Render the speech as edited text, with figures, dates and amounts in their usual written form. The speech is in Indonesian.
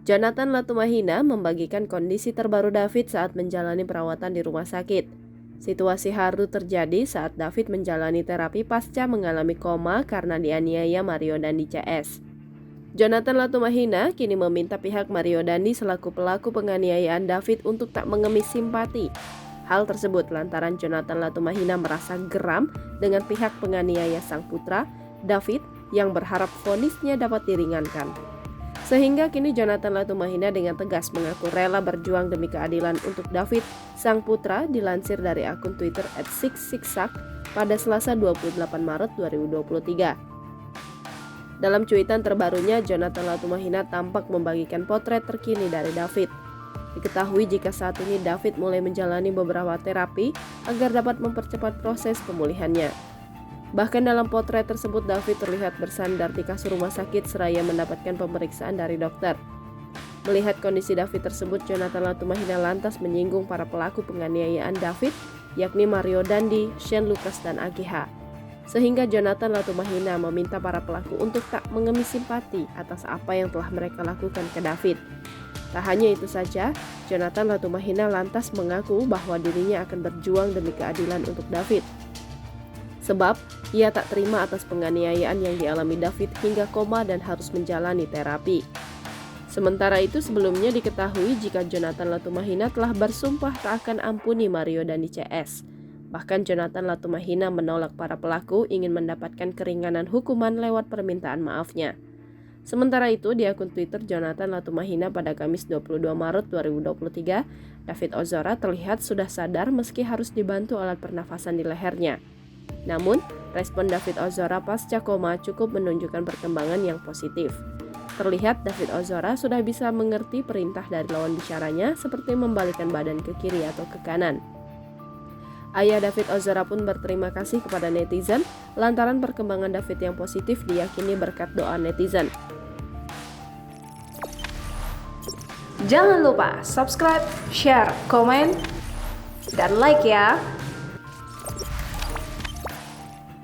Jonathan Latumahina membagikan kondisi terbaru David saat menjalani perawatan di rumah sakit. Situasi haru terjadi saat David menjalani terapi pasca mengalami koma karena dianiaya Mario Dandi CS. Jonathan Latumahina kini meminta pihak Mario Dandi selaku pelaku penganiayaan David untuk tak mengemis simpati. Hal tersebut lantaran Jonathan Latumahina merasa geram dengan pihak penganiaya sang putra, David, yang berharap vonisnya dapat diringankan. Sehingga kini Jonathan Latumahina dengan tegas mengaku rela berjuang demi keadilan untuk David, sang putra, dilansir dari akun Twitter @666 pada Selasa 28 Maret 2023. Dalam cuitan terbarunya, Jonathan Latumahina tampak membagikan potret terkini dari David. Diketahui jika saat ini David mulai menjalani beberapa terapi agar dapat mempercepat proses pemulihannya. Bahkan dalam potret tersebut David terlihat bersandar di kasur rumah sakit seraya mendapatkan pemeriksaan dari dokter. Melihat kondisi David tersebut, Jonathan Latumahina lantas menyinggung para pelaku penganiayaan David, yakni Mario Dandi, Shane Lucas, dan AGH. Sehingga Jonathan Latumahina meminta para pelaku untuk tak mengemis simpati atas apa yang telah mereka lakukan ke David. Tak hanya itu saja, Jonathan Latumahina lantas mengaku bahwa dirinya akan berjuang demi keadilan untuk David. Sebab ia tak terima atas penganiayaan yang dialami David hingga koma dan harus menjalani terapi. Sementara itu sebelumnya diketahui jika Jonathan Latumahina telah bersumpah tak akan ampuni Mario Dandi CS. Bahkan Jonathan Latumahina menolak para pelaku ingin mendapatkan keringanan hukuman lewat permintaan maafnya. Sementara itu di akun Twitter Jonathan Latumahina pada Kamis 22 Maret 2023, David Ozora terlihat sudah sadar meski harus dibantu alat pernafasan di lehernya. Namun, respon David Ozora pasca koma cukup menunjukkan perkembangan yang positif. Terlihat David Ozora sudah bisa mengerti perintah dari lawan bicaranya seperti membalikkan badan ke kiri atau ke kanan. Ayah David Ozora pun berterima kasih kepada netizen lantaran perkembangan David yang positif diyakini berkat doa netizen. Jangan lupa subscribe, share, komen, dan like ya!